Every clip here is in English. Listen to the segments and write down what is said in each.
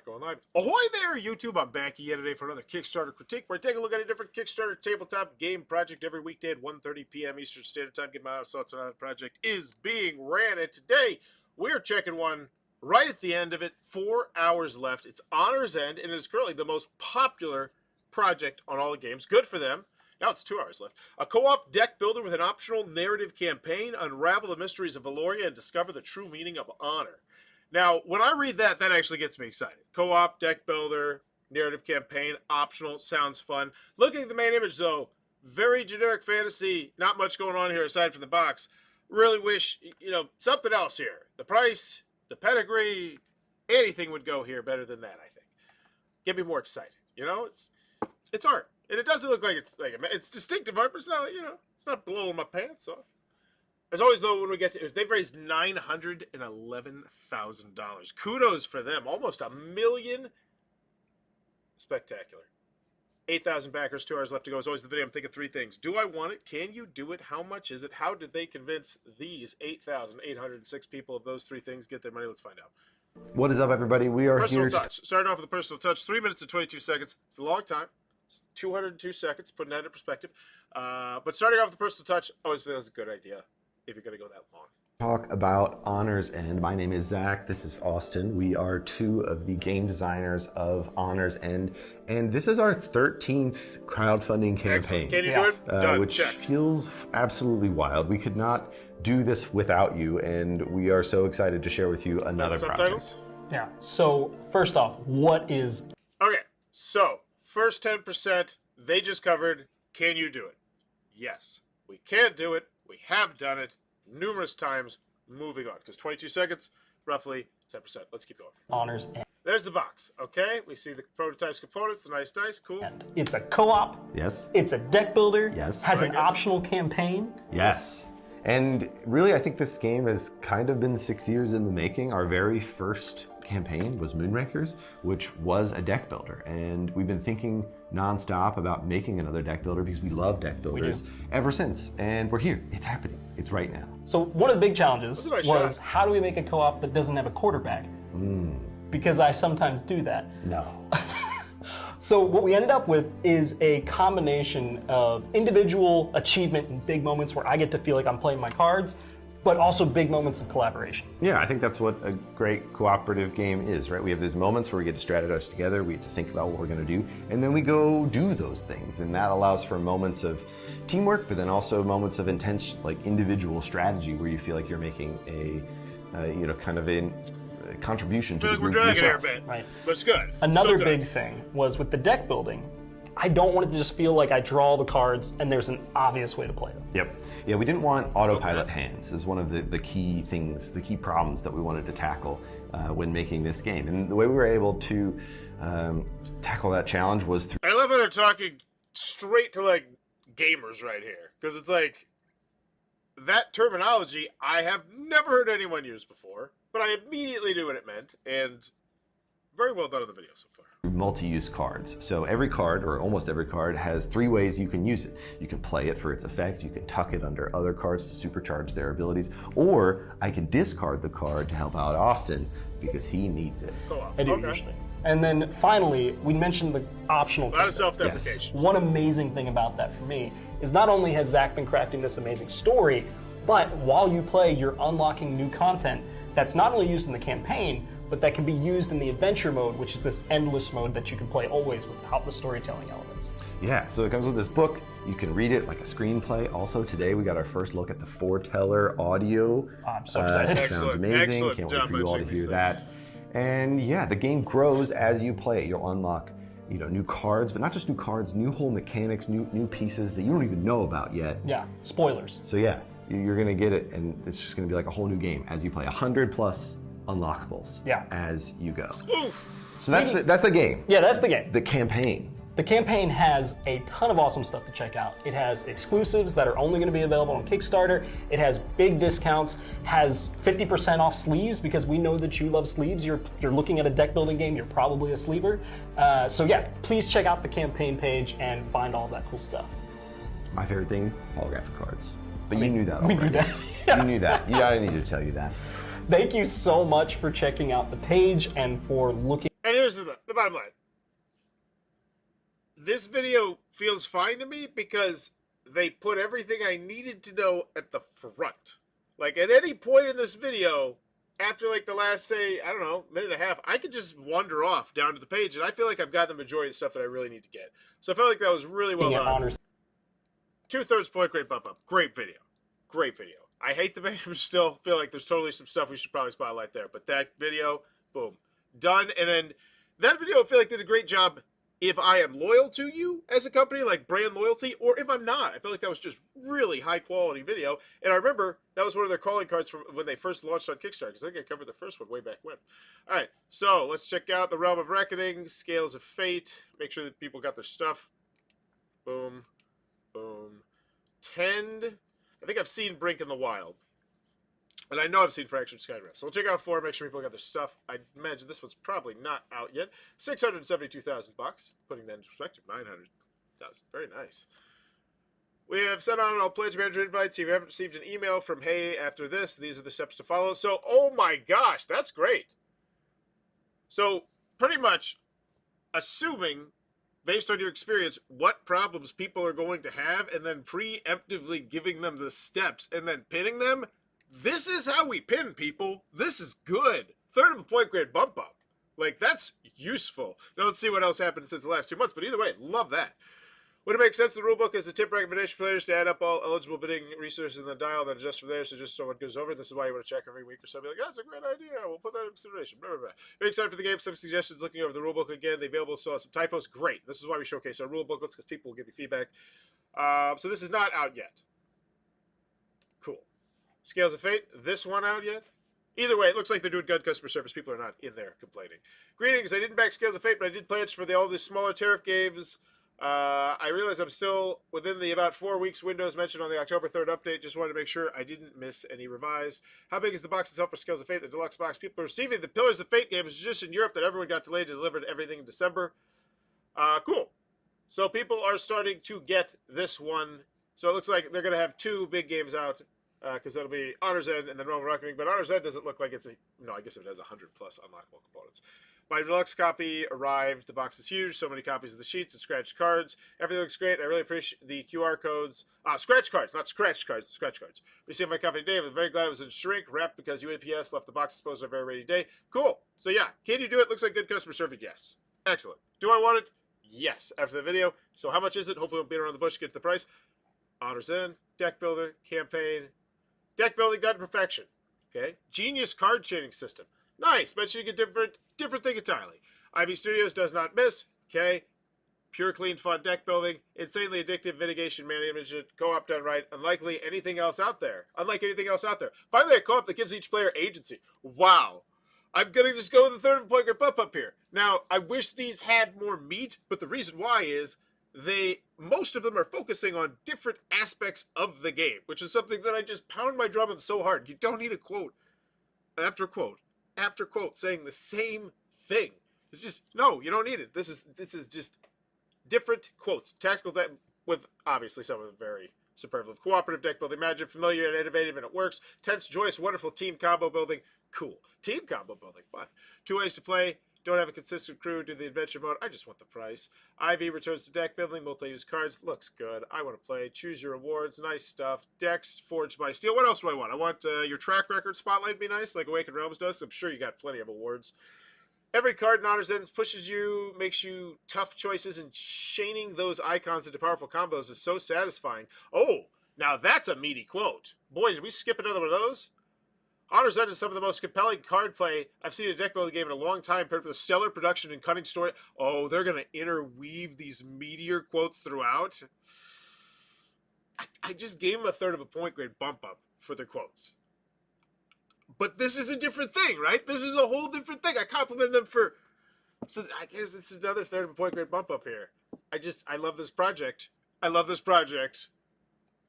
going live. Ahoy there, YouTube! I'm back again today for another Kickstarter Critique, where I take a look at a different Kickstarter tabletop game project every weekday at 1:30 p.m. Eastern Standard Time. Get my honest thoughts on how the project is being ran. And today, we're checking one right at the end of it. 4 hours left. It's Honor's End, and it is currently the most popular project on all the games. Good for them. Now it's 2 hours left. A co-op deck builder with an optional narrative campaign. Unravel the mysteries of Valoria and discover the true meaning of honor. Now, when I read that, that actually gets me excited. Co-op, deck builder, narrative campaign, optional, sounds fun. Looking at the main image, though, very generic fantasy, not much going on here aside from the box. Really wish, something else here. The price, the pedigree, anything would go here better than that, I think. Get me more excited, It's art. And it doesn't look like it's distinctive art, but it's not, it's not blowing my pants off. As always, though, when we get to they've raised $911,000. Kudos for them. Almost $1 million. Spectacular. 8,000 backers, 2 hours left to go. As always, the video, I'm thinking three things. Do I want it? Can you do it? How much is it? How did they convince these 8,806 people of those three things get their money? Let's find out. What is up, everybody? We are Personal here. touch. Starting off with the personal touch. 3 minutes and 22 seconds. It's a long time. It's 202 seconds, putting that in perspective. But starting off with the personal touch, always feels a good idea if you're going to go that long. Talk about Honor's End. My name is Zach. This is Austin. We are two of the game designers of Honor's End, and this is our 13th crowdfunding campaign. Excellent. Can you do it? Done. Which Check. feels absolutely wild. We could not do this without you, and we are so excited to share with you another project. Yeah. So first off, what is? Okay. So first 10%, they just covered. Can you do it? Yes. We can do it. We have done it numerous times. Moving on, because 22 seconds, roughly 10%. Let's keep going. Honor's End. There's the box. Okay, we see the prototypes, components, the nice dice. Cool. It's a co-op. Yes. It's a deck builder. Yes. Has Very an good. optional campaign. Yes. And really, I think this game has kind of been 6 years in the making. Our very first campaign was Moonrakers, which was a deck builder. And we've been thinking nonstop about making another deck builder because we love deck builders ever since. And we're here. It's happening. It's right now. So one of the big challenges That's a nice was shot. how do we make a co-op that doesn't have a quarterback? Because I sometimes do that. No. So what we ended up with is a combination of individual achievement and big moments where I get to feel like I'm playing my cards, but also big moments of collaboration. Yeah, I think that's what a great cooperative game is, right? We have these moments where we get to strategize together, we get to think about what we're going to do, and then we go do those things. And that allows for moments of teamwork, but then also moments of intense, like individual strategy where you feel like you're making a, kind of a contribution to I the feel like group we're dragging here a yourself. bit, Right. but it's good. Another Still good. big thing was with the deck building, I don't want it to just feel like I draw the cards and there's an obvious way to play them. Yep. Yeah, we didn't want autopilot hands as one of the key things, the key problems that we wanted to tackle when making this game. And the way we were able to tackle that challenge was through. I love how they're talking straight to like gamers right here, because it's like that terminology I have never heard anyone use before, but I immediately knew what it meant, and very well done in the video so far. Multi-use cards. So every card, or almost every card, has three ways you can use it. You can play it for its effect, you can tuck it under other cards to supercharge their abilities, or I can discard the card to help out Austin because he needs it. Co-op. I do Okay. usually. And then finally, we mentioned the optional A lot of content. self-deprecation. One amazing thing about that for me is not only has Zach been crafting this amazing story, but while you play, you're unlocking new content that's not only used in the campaign, but that can be used in the adventure mode, which is this endless mode that you can play always without the storytelling elements. Yeah, so it comes with this book. You can read it like a screenplay. Also today we got our first look at the foreteller audio. I'm so excited. It sounds amazing. Excellent Can't wait job for you all to mentioning these hear that. And yeah, the game grows as you play it. You'll unlock, new cards, but not just new cards, new whole mechanics, new pieces that you don't even know about yet. Yeah, spoilers. So yeah, you're gonna get it, and it's just gonna be like a whole new game as you play. 100 plus unlockables. Yeah. As you go. Oof. So that's the game. Yeah, that's the game. The campaign. The campaign has a ton of awesome stuff to check out. It has exclusives that are only going to be available on Kickstarter. It has big discounts, has 50% off sleeves because we know that you love sleeves. You're looking at a deck building game, you're probably a sleever. So yeah, please check out the campaign page and find all that cool stuff. My favorite thing, holographic cards. But you knew that We already. knew that. You knew that. I didn't need to tell you that. Thank you so much for checking out the page and for looking. And here's here's the bottom line. This video feels fine to me because they put everything I needed to know at the front. Like, at any point in this video, after like the last, say, I don't know, minute and a half, I could just wander off down to the page, and I feel like I've got the majority of the stuff that I really need to get. So I felt like that was really well done. 2/3 point grade bump up. Great video. Great video. I hate the video, still feel like there's totally some stuff we should probably spotlight there. But that video, boom, done. And then that video I feel like did a great job if I am loyal to you as a company, like brand loyalty, or if I'm not. I feel like that was just really high quality video. And I remember that was one of their calling cards from when they first launched on Kickstarter, because I think I covered the first one way back when. All right, so let's check out the Realm of Reckoning, Scales of Fate. Make sure that people got their stuff. Boom, boom. Tend. I think I've seen Brink in the Wild. And I know I've seen Fractured Skydrift. So we'll check out 4, make sure people got their stuff. I imagine this one's probably not out yet. 672,000 bucks. Putting that into perspective, 900,000. Very nice. We have sent out all pledge manager invites. If you haven't received an email from Hey after this, these are the steps to follow. So, oh my gosh, that's great. So, pretty much assuming, based on your experience, what problems people are going to have, and then preemptively giving them the steps and then pinning them. This is how we pin people. This is good. 1/3 of a point grade bump up. Like, that's useful. Now, let's see what else happened since the last 2 months, but either way, love that. Would it make sense? The rulebook is a tip recommendation for players to add up all eligible bidding resources in the dial, then adjust from there, so just so it goes over. This is why you want to check every week or so. Be like, that's a great idea. We'll put that in consideration. Blah, blah, blah. Very excited for the game. Some suggestions looking over the rulebook again. The available still has some typos. Great. This is why we showcase our rulebooklets, because people will give you feedback. So this is not out yet. Cool. Scales of Fate. This one out yet? Either way, it looks like they're doing good customer service. People are not in there complaining. Greetings. I didn't back Scales of Fate, but I did pledge for all the smaller tariff games. I realize I'm still within the about 4 weeks windows mentioned on the October 3rd update. Just wanted to make sure I didn't miss any revised. How big is the box itself for Scales of Fate? The deluxe box. People are receiving the Pillars of Fate games just in Europe that everyone got delayed and delivered everything in December. Cool. So people are starting to get this one. So it looks like they're going to have 2 big games out. Because that'll be Honor's End and then Realm of Reckoning. But Honor's End doesn't look like it's a... No, I guess it has 100 plus unlockable components. My deluxe copy arrived. The box is huge. So many copies of the sheets and scratched cards. Everything looks great. I really appreciate the QR codes. Scratch cards, not scratch cards. Scratch cards. Received my copy today. I'm very glad it was in shrink wrap because UAPS left the box exposed on a very rainy day. Cool. So yeah, can you do it? Looks like good customer service. Yes. Excellent. Do I want it? Yes. After the video. So how much is it? Hopefully we'll beat around the bush to get to the price. Honor's End, Deck Builder, Campaign. Deck building done to perfection. Okay. Genius card chaining system. Nice. Mentioning a different thing entirely. Ivy Studios does not miss. Okay. Pure, clean, fun deck building. Insanely addictive mitigation management. Co-op done right. Unlike anything else out there. Finally, a co-op that gives each player agency. Wow. I'm going to just go with the 1/3 of a point grade bump up here. Now, I wish these had more meat, but the reason why is most of them are focusing on different aspects of the game, which is something that I just pound my drum on so hard. You don't need a quote after quote after quote saying the same thing. It's just, no, you don't need it. This is just different quotes. Tactical deck with obviously some of them very superlative. Cooperative deck building magic, familiar and innovative, and it works. Tense, joyous, wonderful team combo building. Cool. Team combo building, fun. 2 ways to play. Don't have a consistent crew, do the adventure mode. I just want the price. IV returns to deck building, multi-use cards. Looks good. I want to play. Choose your rewards. Nice stuff. Decks forged by steel. What else do I want? I want your track record spotlight to be nice, like Awakened Realms does. I'm sure you got plenty of awards. Every card in Honor's End pushes you, makes you tough choices, and chaining those icons into powerful combos is so satisfying. Oh, now that's a meaty quote. Boy, did we skip another one of those? Honor's End is some of the most compelling card play I've seen in a deck building game in a long time, paired with a stellar production and cunning story. Oh, they're going to interweave these meteor quotes throughout. I just gave them a 1/3 of a point grade bump up for their quotes. But this is a different thing, right? This is a whole different thing. I complimented them for... So I guess it's another 1/3 of a point grade bump up here. I love this project. I love this project.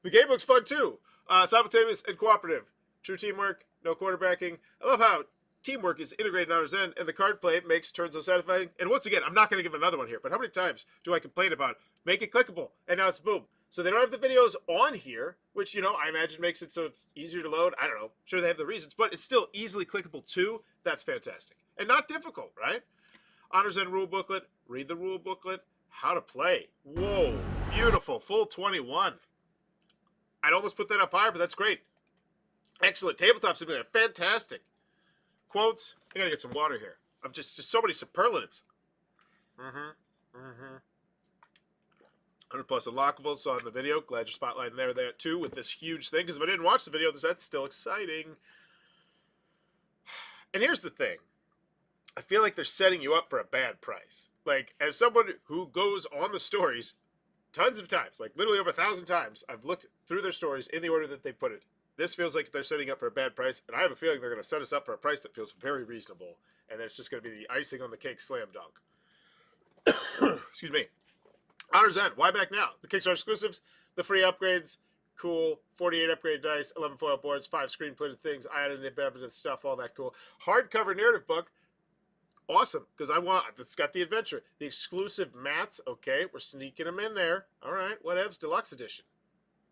The game looks fun too. Simultaneous and cooperative. True teamwork, no quarterbacking. I love how teamwork is integrated in Honor's End, and the card play makes turns so satisfying. And once again, I'm not going to give another one here, but how many times do I complain about make it clickable? And now it's boom. So they don't have the videos on here, which, you know, I imagine makes it so it's easier to load. I don't know. Sure, they have the reasons, but it's still easily clickable too. That's fantastic. And not difficult, right? Honors End rule booklet. Read the rule booklet. How to play. Whoa, beautiful. Full 21. I'd almost put that up higher, but that's great. Excellent. Tabletop simulator. Fantastic. Quotes. I gotta get some water here. I'm just so many superlatives. 100 plus unlockables. Saw in the video. Glad you're spotlighting there too with this huge thing. Because if I didn't watch the video, that's still exciting. And here's the thing. I feel like they're setting you up for a bad price. Like, as someone who goes on the stories tons of times, like literally over 1,000 times, I've looked through their stories in the order that they put it. This feels like they're setting up for a bad price, and I have a feeling they're going to set us up for a price that feels very reasonable, and it's just going to be the icing on the cake slam dunk. Excuse me. Honors End. Why back now? The Kickstarter exclusives, the free upgrades, cool. 48 upgrade dice, 11 foil boards, 5 screen printed things, I added in stuff, all that cool. Hardcover narrative book. Awesome, because it's got the adventure. The exclusive mats, okay, we're sneaking them in there. All right, whatevs, deluxe edition.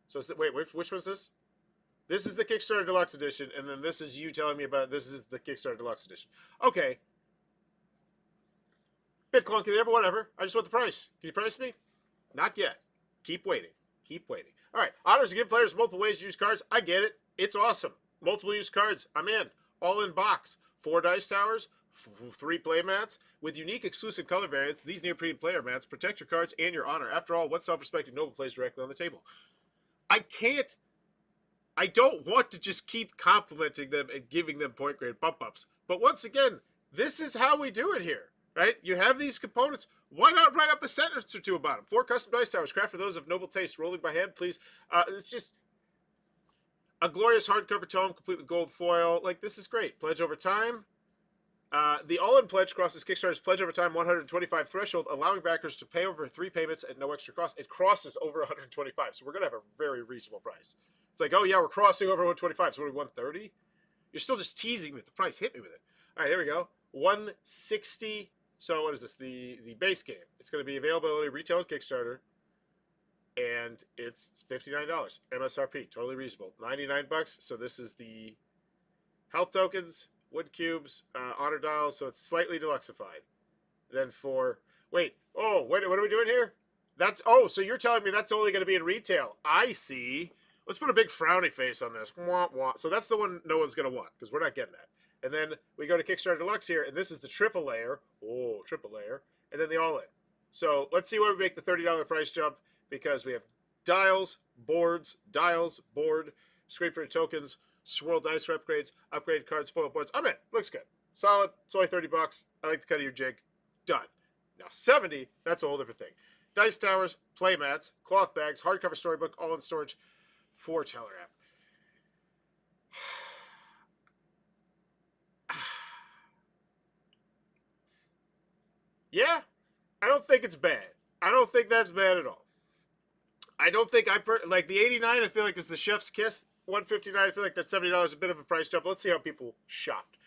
So, wait, which one's this? This is the Kickstarter Deluxe Edition, and then this is you telling me about this is the Kickstarter Deluxe Edition. Okay. Bit clunky there, but whatever. I just want the price. Can you price me? Not yet. Keep waiting. Keep waiting. All right, honors to give players multiple ways to use cards. I get it. It's awesome. Multiple use cards. I'm in. All in box. 4 dice towers. 3 play mats with unique exclusive color variants. These neoprene player mats protect your cards and your honor. After all, what self-respecting noble plays directly on the table? I don't want to just keep complimenting them and giving them point grade bump ups. But once again, this is how we do it here, right? You have these components. Why not write up a sentence or two about them? 4 custom dice towers, craft for those of noble taste, rolling by hand, please. It's just a glorious hardcover tome, complete with gold foil. Like, this is great. Pledge over time. The all-in pledge crosses Kickstarter's pledge over time 125 threshold, allowing backers to pay over 3 payments at no extra cost. It crosses over 125, so we're going to have a very reasonable price. It's like, oh yeah, we're crossing over 125, so what are we, 130? You're still just teasing me with the price. Hit me with it. All right, here we go. 160. So what is this? The base game. It's going to be availability retail on Kickstarter, and it's $59 MSRP. Totally reasonable. 99 bucks. So this is the health tokens, wood cubes, honor dials, so it's slightly deluxeified. Then what are we doing here? So you're telling me that's only going to be in retail. I see. Let's put a big frowny face on this. Wah, wah. So that's the one no one's going to want, because we're not getting that. And then we go to Kickstarter Deluxe here, and this is the triple layer. Oh, triple layer. And then the all-in. So let's see where we make the $30 price jump, because we have dials, board, screen printed tokens, swirl dice for upgrades, upgrade cards, foil boards. I'm in. Looks good. Solid. It's only 30 bucks. I like the cut of your jig. Done. Now 70, that's a whole different thing. Dice towers, play mats, cloth bags, hardcover storybook, all in storage, foreteller app. Yeah, I don't think it's bad. I don't think that's bad at all. I don't think like the 89, I feel like is the chef's kiss. 159, I feel like that $70 is a bit of a price jump. Let's see how people shopped.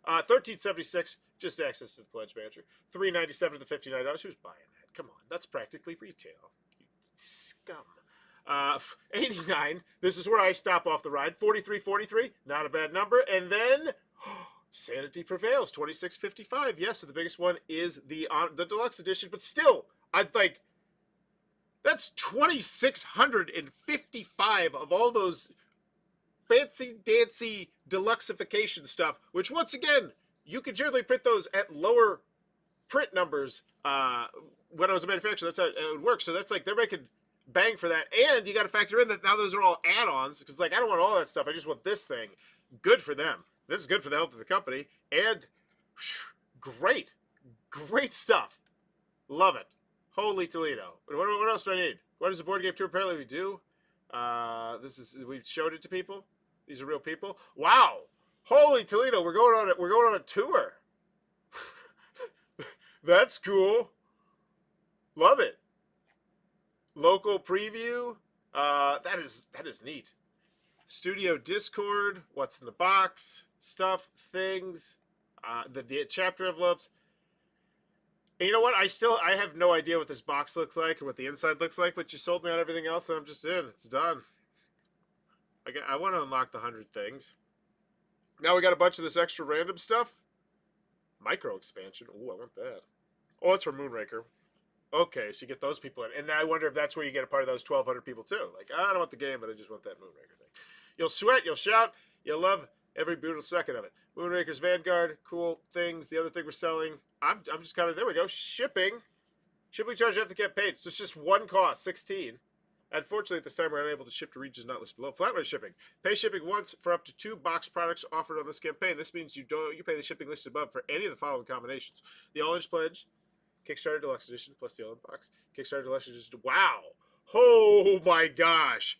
1376, just access to the pledge manager. 397 to the $59. Who's buying that? Come on, that's practically retail. You scum. 89, this is where I stop off the ride. 4343, not a bad number. And then Sanity Prevails, 2655. Yes, so the biggest one is the deluxe edition, but still, I'd like, that's 2,655 of all those fancy dancy deluxeification stuff, which once again, you could generally print those at lower print numbers when I was a manufacturer. That's how it would work. So that's like, they're making bang for that. And you got to factor in that now those are all add-ons, because like, I don't want all that stuff. I just want this thing. Good for them. This is good for the health of the company. And great stuff. Love it. Holy Toledo. What else do I need? What is the board game tour? Apparently we do. We've showed it to people. These are real people. Wow. Holy Toledo. We're going on a tour. That's cool. Love it. Local preview. That is neat. Studio Discord. What's in the box? Stuff, things. The chapter envelopes. And you know what? I have no idea what this box looks like or what the inside looks like, but you sold me on everything else, and I'm just in. It's done. I want to unlock the 100 things. Now we got a bunch of this extra random stuff. Micro expansion. Ooh, I want that. Oh, it's from Moonraker. Okay, so you get those people in. And I wonder if that's where you get a part of those 1,200 people too. Like, I don't want the game, but I just want that Moonraker thing. You'll sweat, you'll shout, you'll love every brutal second of it. Moonraker's Vanguard, cool things. The other thing we're selling, I'm just kind of, there we go, shipping. Shipping charge after the campaign. So it's just one cost, 16. Unfortunately, at this time, we're unable to ship to regions not listed below. Flat rate shipping. Pay shipping once for up to 2 box products offered on this campaign. This means you pay the shipping listed above for any of the following combinations. The All-Inch Pledge, Kickstarter Deluxe Edition, plus the All-In Box. Kickstarter Deluxe Edition, wow. Oh my gosh.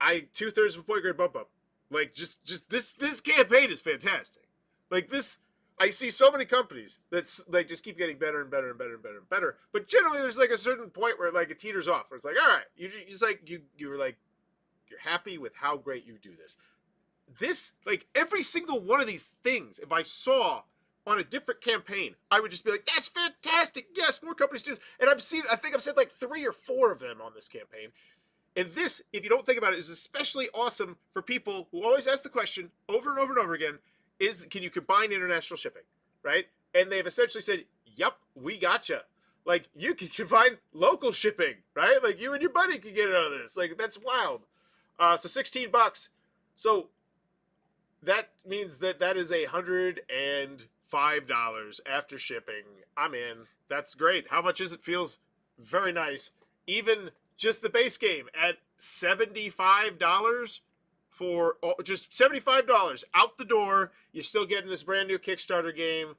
2/3 of a point grade bump up. Like, just this campaign is fantastic. Like, this, I see so many companies that's like just keep getting better and better and better and better and better. But generally, there's like a certain point where like it teeters off. Where it's like, all right, you're happy with how great you do this. This, like, every single one of these things, if I saw on a different campaign, I would just be like, that's fantastic. Yes, more companies do this. And I think I've said like 3 or 4 of them on this campaign. And this, if you don't think about it, is especially awesome for people who always ask the question over and over and over again, can you combine international shipping, right? And they've essentially said, yep, we gotcha. Like, you can combine local shipping, right? Like, you and your buddy can get out of this. Like, that's wild. So $16. So that means that is $105 after shipping. I'm in. That's great. How much is it? Feels very nice. Even just the base game at $75 for just $75 out the door. You're still getting this brand new Kickstarter game.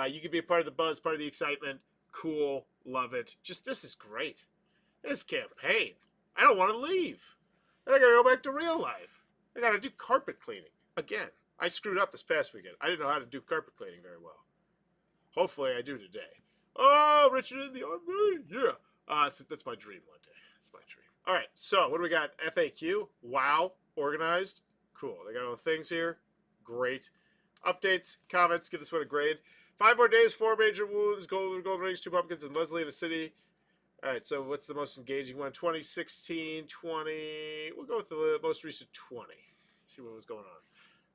You can be a part of the buzz, part of the excitement. Cool. Love it. This is great. This campaign. I don't want to leave. And I got to go back to real life. I got to do carpet cleaning. Again, I screwed up this past weekend. I didn't know how to do carpet cleaning very well. Hopefully I do today. Oh, Richard in the Army. Yeah. That's my dream one day. That's my dream. All right. So what do we got? FAQ. Wow. Organized. Cool. They got all the things here. Great. Updates. Comments. Give this one a grade. 5 more days. 4 major wounds. Golden rings. 2 pumpkins. And Leslie in a city. All right. So what's the most engaging one? 2016, 20. We'll go with the most recent 20. See what was going on.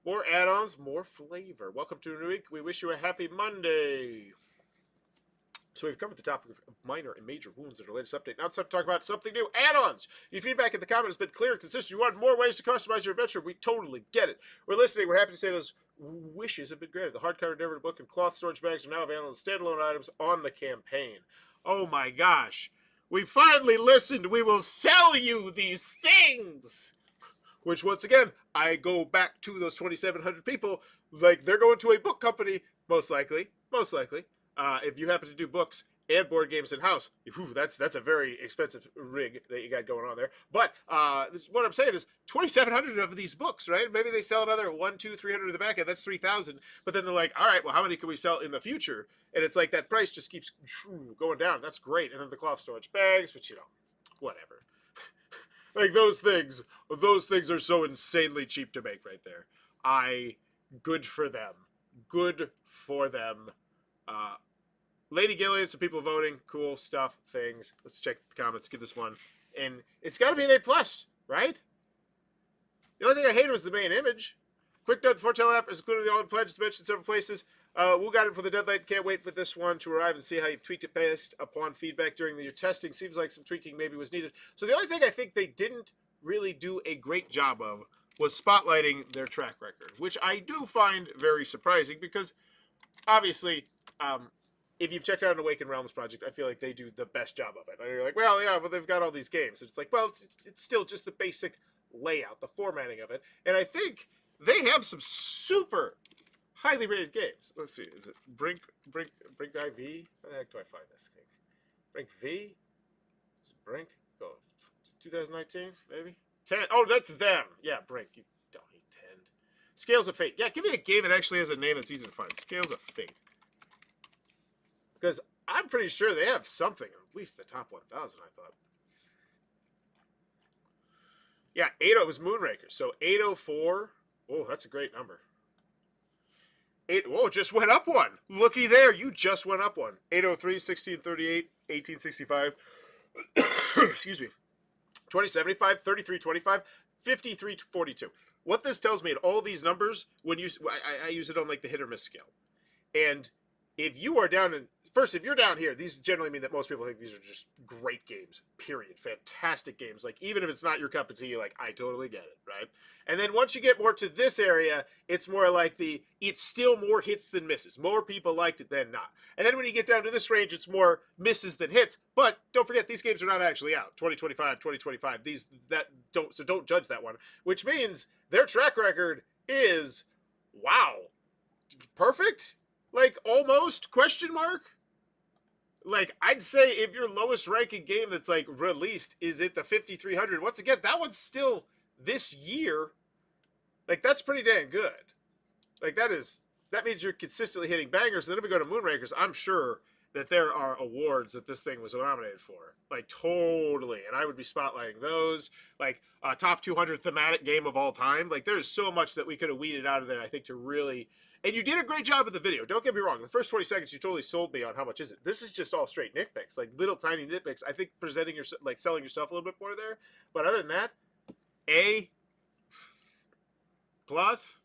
More add-ons, more flavor. Welcome to a new week. We wish you a happy Monday. So we've covered the topic of minor and major wounds in our latest update. Now it's time to talk about something new. Add-ons. Your feedback in the comments has been clear and consistent. You want more ways to customize your adventure. We totally get it. We're listening. We're happy to say those wishes have been granted. The hardcover narrative book and cloth storage bags are now available as standalone items on the campaign. Oh my gosh. We finally listened. We will sell you these things. Which, once again, I go back to those 2,700 people. Like, they're going to a book company, most likely. If you happen to do books and board games in-house, that's a very expensive rig that you got going on there. But what I'm saying is 2,700 of these books, right? Maybe they sell another 100, 200, 300 in the back end. That's 3,000. But then they're like, all right, well, how many can we sell in the future? And it's like that price just keeps going down. That's great. And then the cloth storage bags, but, whatever. Like, those things are so insanely cheap to make right there. Good for them. Lady Gillian, some people voting, cool stuff, things. Let's check the comments, give this one. And it's got to be an A+, right? The only thing I hated was the main image. Quick note, the Foretell app is included in the All-In Pledge. It's mentioned in several places. We'll got it for the deadline. Can't wait for this one to arrive and see how you've tweaked it based upon feedback during your testing. Seems like some tweaking maybe was needed. So the only thing I think they didn't really do a great job of was spotlighting their track record, which I do find very surprising because, obviously, if you've checked out an Awakened Realms project, I feel like they do the best job of it. And you're like, well, yeah, but they've got all these games. And it's like, well, it's still just the basic layout, the formatting of it. And I think they have some super highly rated games. Let's see. Is it Brink IV? Where the heck do I find this thing? Brink V? Is it Brink? Go 2019, maybe? 10. Oh, that's them. Yeah, Brink. You don't need 10. Scales of Fate. Yeah, give me a game that actually has a name that's easy to find. Scales of Fate. Because I'm pretty sure they have something, or at least the top 1,000, I thought. Yeah, 80 was Moonraker. So 804. Oh, that's a great number. Just went up one. Looky there, you just went up one. 803, 1638, 1865. Excuse me. 2075, 3325, 5342. What this tells me, at all these numbers, when I use it on like the hit or miss scale. And if you are down in first, if you're down here, these generally mean that most people think these are just great games. Period. Fantastic games. Like even if it's not your cup of tea, you're like, I totally get it, right? And then once you get more to this area, it's more like it's still more hits than misses. More people liked it than not. And then when you get down to this range, it's more misses than hits. But don't forget, these games are not actually out. 2025. So don't judge that one. Which means their track record is wow, perfect. Like almost question mark. Like I'd say if your lowest ranking game that's like released is at the 5300, once again that one's still this year. Like that's pretty dang good. Like that means you're consistently hitting bangers. And then if we go to Moonrakers, I'm sure that there are awards that this thing was nominated for. Like totally. And I would be spotlighting those. Like top 200 thematic game of all time. Like there's so much that we could have weeded out of there, I think, to really. And you did a great job of the video. Don't get me wrong. The first 20 seconds, you totally sold me on how much is it. This is just all straight nitpicks, like little tiny nitpicks. I think presenting yourself, like selling yourself a little bit more there. But other than that, A plus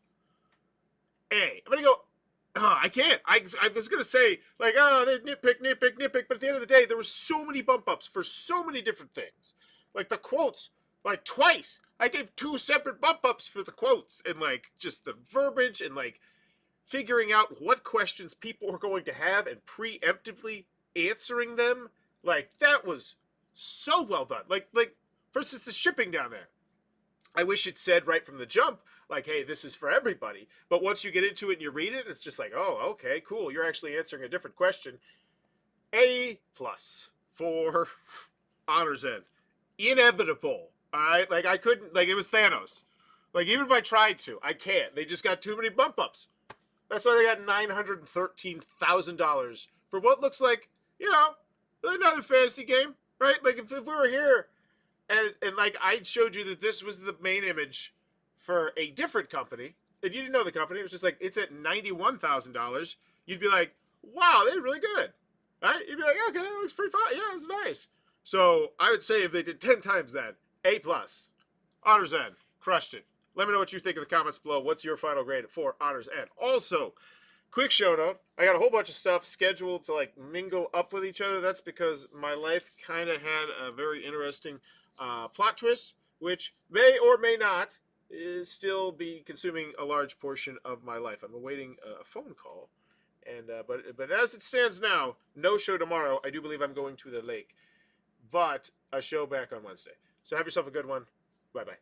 A. I'm gonna go. Oh, I can't. I was gonna say like, oh, they nitpick, but at the end of the day, there were so many bump ups for so many different things. Like the quotes, like twice. I gave 2 separate bump ups for the quotes and like just the verbiage and like figuring out what questions people were going to have and preemptively answering them. Like that was so well done. Like for instance, the shipping down there. I wish it said right from the jump, like, hey, this is for everybody. But once you get into it and you read it, it's just like, oh, okay, cool. You're actually answering a different question. A plus for Honor's End. Inevitable. All right? Like, I couldn't, like, it was Thanos. Like, even if I tried to, I can't. They just got too many bump ups. That's why they got $913,000 for what looks like, you know, another fantasy game, right? Like, if we were here and like I showed you that this was the main image for a different company, and you didn't know the company, it was just like, it's at $91,000, you'd be like, wow, they're really good, right? You'd be like, okay, that looks pretty fun. Yeah, it's nice. So I would say if they did 10 times that, A+. Honor's End, crushed it. Let me know what you think in the comments below. What's your final grade for Honor's End? Also, quick show note, I got a whole bunch of stuff scheduled to like mingle up with each other. That's because my life kind of had a very interesting plot twist, which may or may not still be consuming a large portion of my life. I'm awaiting a phone call, and but as it stands now, no show tomorrow. I do believe I'm going to the lake, but a show back on Wednesday. So have yourself a good one. Bye bye.